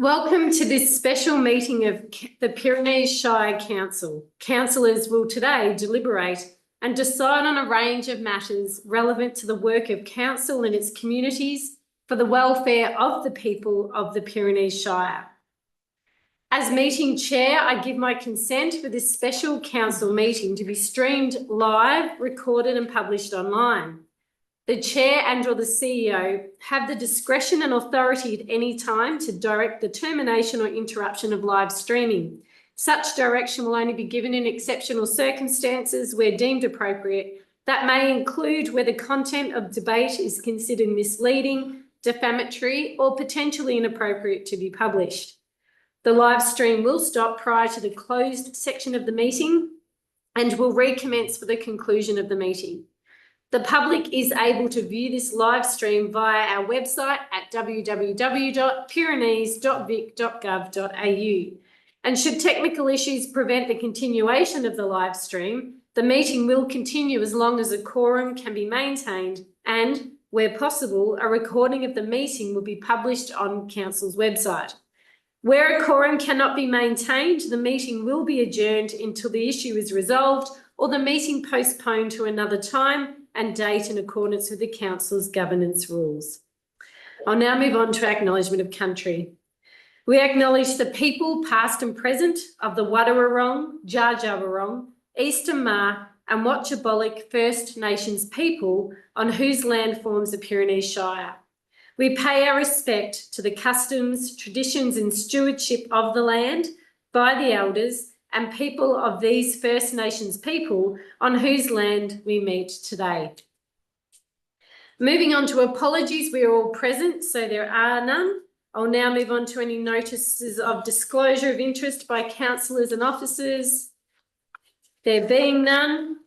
Welcome to this special meeting of the Pyrenees Shire Council. Councillors will today deliberate and decide on a range of matters relevant to the work of council and its communities for the welfare of the people of the Pyrenees Shire. As meeting chair, I give my consent for this special council meeting to be streamed live, recorded and published online. The chair and/or the CEO have the discretion and authority at any time to direct the termination or interruption of live streaming. Such direction will only be given in exceptional circumstances where deemed appropriate. That may include where the content of debate is considered misleading, defamatory, or potentially inappropriate to be published. The live stream will stop prior to the closed section of the meeting and will recommence for the conclusion of the meeting. The public is able to view this live stream via our website at www.pyrenees.vic.gov.au. And should technical issues prevent the continuation of the live stream, the meeting will continue as long as a quorum can be maintained and, where possible, a recording of the meeting will be published on Council's website. Where a quorum cannot be maintained, the meeting will be adjourned until the issue is resolved or the meeting postponed to another time and date in accordance with the Council's governance rules. I'll now move on to acknowledgement of country. We acknowledge the people, past and present, of the Wadawurrung, Dja Dja Wurrung, Eastern Ma and Watchabolik First Nations people on whose land forms the Pyrenees Shire. We pay our respect to the customs, traditions and stewardship of the land by the elders and people of these First Nations people on whose land we meet today. Moving on to apologies, we are all present, so there are none. I'll now move on to any notices of disclosure of interest by councillors and officers. There being none,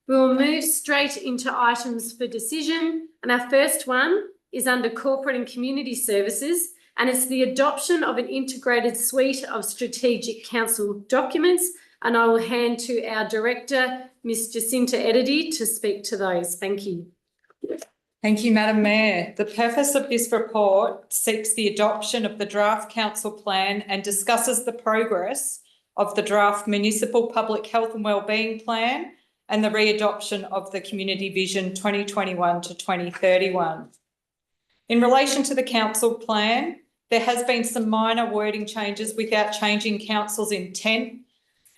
we will move straight into items for decision. And our first one is under Corporate and Community Services, and it's the adoption of an integrated suite of strategic council documents. And I will hand to our director, Ms. Jacinta Eddy, to speak to those. Thank you. Thank you, Madam Mayor. The purpose of this report seeks the adoption of the draft council plan and discusses the progress of the draft municipal public health and wellbeing plan and the re-adoption of the Community Vision 2021 to 2031. In relation to the council plan, there has been some minor wording changes without changing council's intent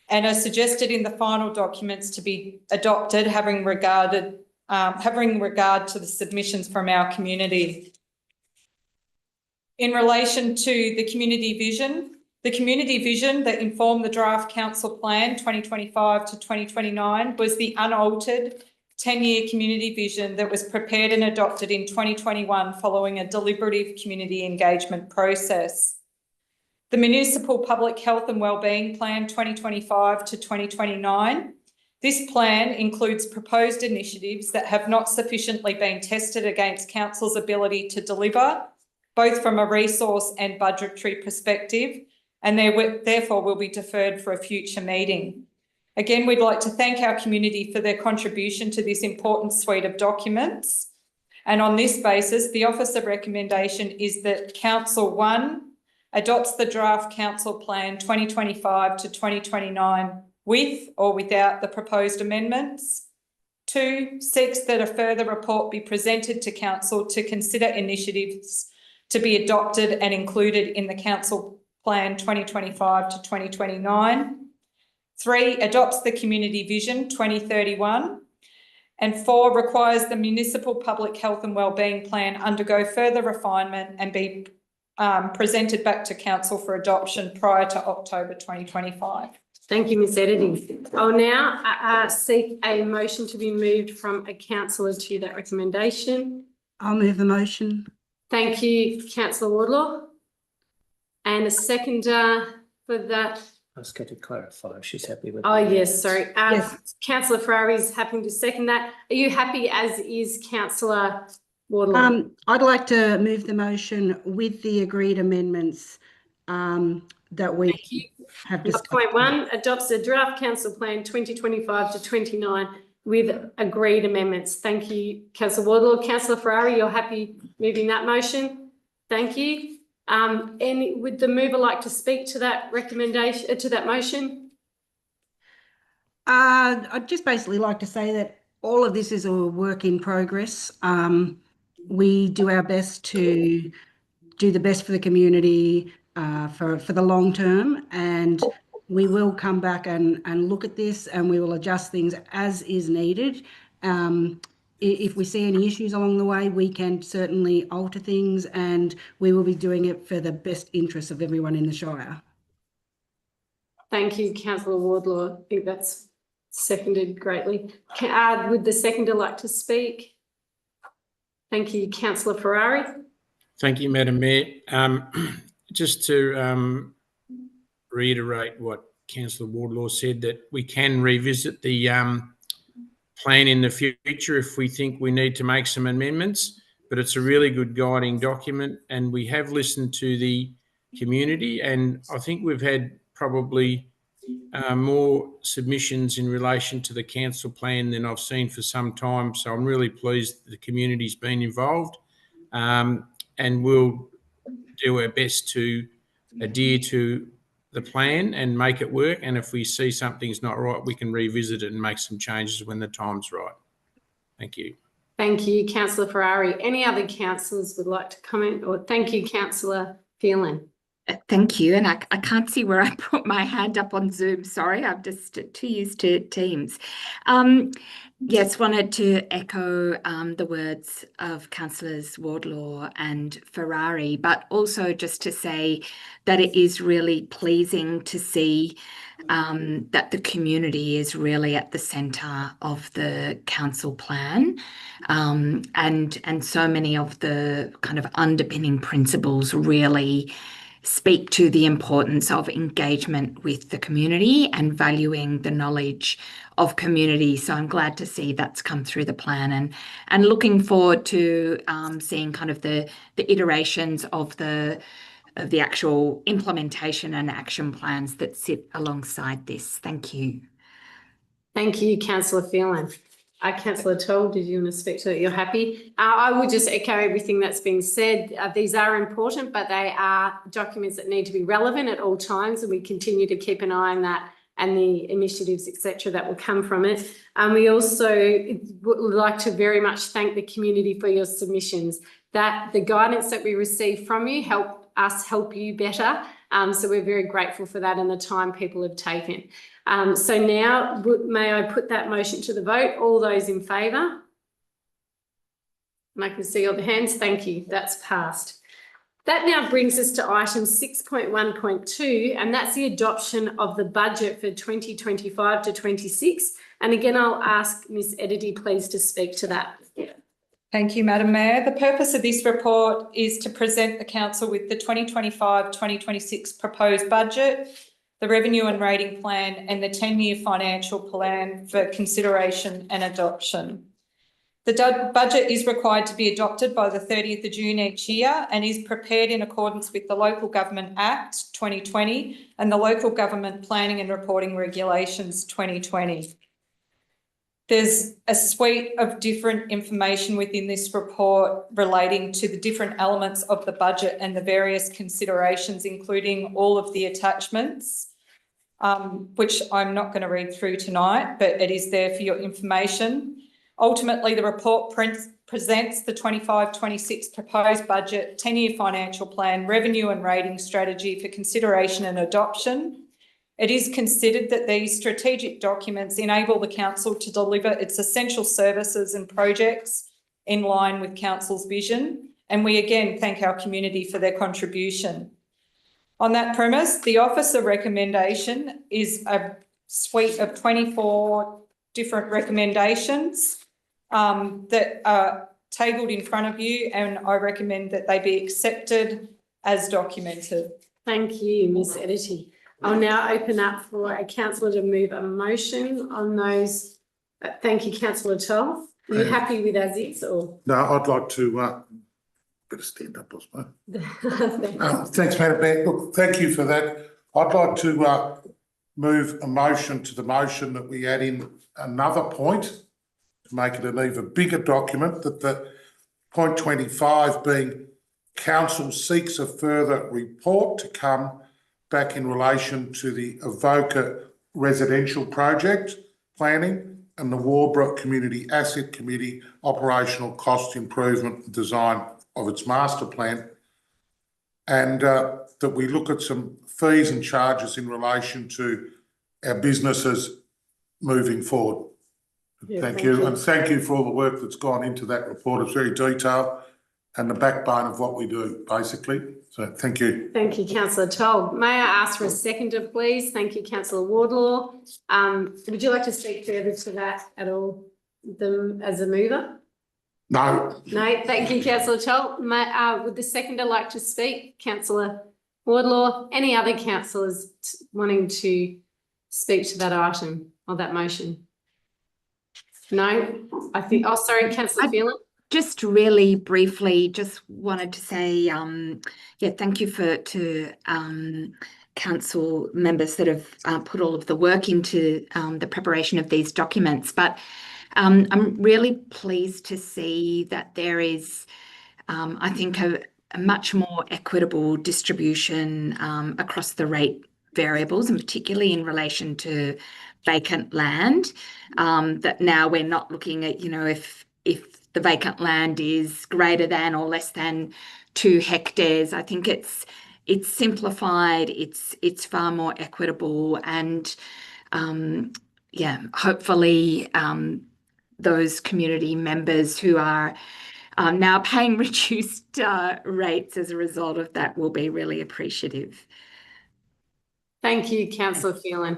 and are suggested in the final documents to be adopted, having regard to the submissions from our community. In relation to the community vision that informed the draft council plan 2025 to 2029 was the unaltered 10-year community vision that was prepared and adopted in 2021 following a deliberative community engagement process. The Municipal Public Health and Wellbeing Plan 2025 to 2029. This plan includes proposed initiatives that have not sufficiently been tested against Council's ability to deliver, both from a resource and budgetary perspective, and therefore will be deferred for a future meeting. Again, we'd like to thank our community for their contribution to this important suite of documents. And on this basis, the Office of Recommendation is that Council 1 adopts the draft Council Plan 2025 to 2029 with or without the proposed amendments. 2, seeks that a further report be presented to Council to consider initiatives to be adopted and included in the Council Plan 2025 to 2029. 3, adopts the Community Vision 2031. And 4, requires the Municipal Public Health and Wellbeing Plan undergo further refinement and be presented back to Council for adoption prior to October 2025. Thank you, Ms. Eddy. I'll now seek a motion to be moved from a councillor to that recommendation. I'll move the motion. Thank you, Councillor Wardlaw. And a seconder for that. I was going to clarify if she's happy with Oh, yes, sorry. Yes. Councillor Ferrari is happy to second that. Are you happy, as is Councillor Wardlaw? I'd like to move the motion with the agreed amendments that we have discussed. Point 1, adopts the draft council plan 2025 to 29 with agreed amendments. Thank you, Councillor Wardlaw. Councillor Ferrari, you're happy moving that motion? Thank you. Would the mover like to speak to that recommendation, to that motion? I'd just basically like to say that all of this is a work in progress. We do our best to do the best for the community for the long term, and we will come back and look at this, and we will adjust things as is needed. If we see any issues along the way, we can certainly alter things, and we will be doing it for the best interest of everyone in the Shire. Thank you, Councillor Wardlaw. I think that's seconded greatly. Would the seconder like to speak? Thank you, Councillor Ferrari. Thank you, Madam Mayor. Just to reiterate what Councillor Wardlaw said, that we can revisit the plan in the future if we think we need to make some amendments, but it's a really good guiding document, and we have listened to the community, and I think we've had probably more submissions in relation to the council plan than I've seen for some time. So I'm really pleased that the community's been involved, and we'll do our best to adhere to the plan and make it work. And if we see something's not right, we can revisit it and make some changes when the time's right. Thank you. Thank you, Councillor Ferrari. Any other councillors would like to comment? Or thank you, Councillor Phelan. Thank you. And I can't see where I put my hand up on Zoom. Sorry, I'm just too used to Teams. Yes, wanted to echo the words of Councillors Wardlaw and Ferrari, but also just to say that it is really pleasing to see that the community is really at the centre of the council plan, and so many of the kind of underpinning principles really speak to the importance of engagement with the community and valuing the knowledge of community. So I'm glad to see that's come through the plan, and looking forward to seeing kind of the iterations of the actual implementation and action plans that sit alongside this. Thank you. Thank you, Councillor Phelan. Councillor Toll, did you want to speak to it? You're happy? I would just echo everything that's been said. These are important, but they are documents that need to be relevant at all times, and we continue to keep an eye on that and the initiatives, etc., that will come from it. We also would like to very much thank the community for your submissions. That the guidance that we receive from you help us help you better. So we're very grateful for that and the time people have taken. So now, may I put that motion to the vote? All those in favour? And I can see all the hands. Thank you. That's passed. That now brings us to item 6.1.2, and that's the adoption of the budget for 2025 to 26. And again, I'll ask Ms. Edity, please, to speak to that. Thank you, Madam Mayor. The purpose of this report is to present the Council with the 2025-2026 proposed budget, the revenue and rating plan, and the 10-year financial plan for consideration and adoption. The budget is required to be adopted by the 30th of June each year and is prepared in accordance with the Local Government Act 2020 and the Local Government Planning and Reporting Regulations 2020. There's a suite of different information within this report relating to the different elements of the budget and the various considerations, including all of the attachments, which I'm not going to read through tonight, but it is there for your information. Ultimately, the report presents the 25-26 proposed budget, 10-year financial plan, revenue and rating strategy for consideration and adoption. It is considered that these strategic documents enable the Council to deliver its essential services and projects in line with Council's vision, and we again thank our community for their contribution. On that premise, the Officer recommendation is a suite of 24 different recommendations that are tabled in front of you, and I recommend that they be accepted as documented. Thank you, Ms. Edity. I'll now open up for a councillor to move a motion on those. Thank you, Councillor Toll. Are you happy with as is, or? No, I'd like to better stand up, I suppose. Thanks, Madam Mayor. Look, thank you for that. I'd like to move a motion to the motion that we add in another point to make it an even bigger document, that the point 25 being council seeks a further report to come back in relation to the Avoca residential project planning and the Warborough Community Asset Committee operational cost improvement design of its master plan, and that we look at some fees and charges in relation to our businesses moving forward. Yeah, Thank you, and thank you for all the work that's gone into that report. It's very detailed and the backbone of what we do, basically. So thank you. Thank you, councillor Toll. May I ask for a seconder, please? Thank you, councillor Wardlaw. Would you like to speak further to that at all, as a mover? No. No, thank you, councillor Toll. Would the seconder like to speak, councillor Wardlaw? Any other councillors wanting to speak to that item or that motion? No, I think, oh, sorry, councillor Phelan. Just really briefly, just wanted to say, yeah, thank you to council members that have put all of the work into the preparation of these documents. But I'm really pleased to see that there is, I think, a much more equitable distribution across the rate variables, and particularly in relation to vacant land, that now we're not looking at, you know, if the vacant land is greater than or less than 2 hectares. I think it's simplified, it's far more equitable, and yeah, hopefully those community members who are now paying reduced rates as a result of that will be really appreciative. Thank you, councillor Phelan.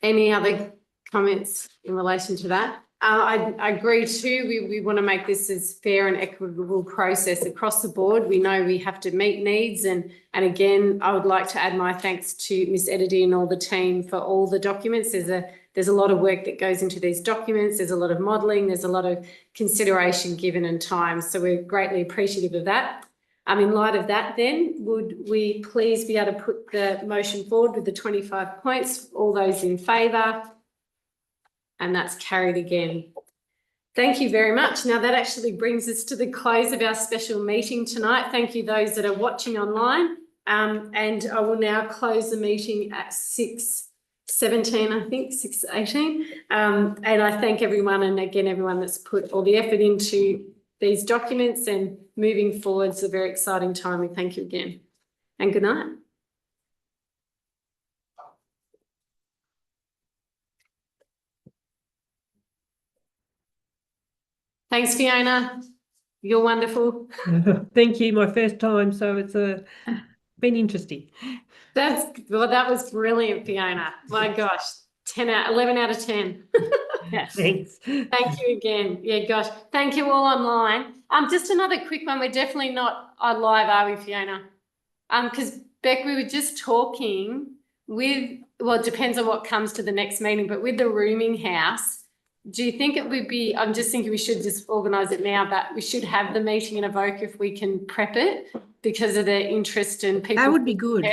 Any other comments in relation to that? I agree too. We want to make this as fair and equitable process across the board. We know we have to meet needs, and again, I would like to add my thanks to Ms. Eddy and all the team for all the documents. There's a lot of work that goes into these documents. There's a lot of modelling. There's a lot of consideration given and time. So we're greatly appreciative of that. In light of that, then, would we please be able to put the motion forward with the 25 points? All those in favour? And that's carried again. Thank you very much. Now that actually brings us to the close of our special meeting tonight. Thank you those that are watching online. And I will now close the meeting at 6:17, I think, 6:18. And I thank everyone, and again, everyone that's put all the effort into these documents, and moving forward, it's a very exciting time. We thank you again. And good night. Thanks, Fiona. You're wonderful. Thank you. My first time, so it's been interesting. That was brilliant, Fiona. My gosh, 11 out of 10. Yes. Thanks. Thank you again. Yeah, gosh. Thank you all online. Just another quick one. We're definitely not on live, are we, Fiona? Because Beck, we were just talking with, well, it depends on what comes to the next meeting, but with the rooming house, do you think it would be, I'm just thinking we should just organise it now, but we should have the meeting in Avoca if we can prep it because of the interest in people. That would be good.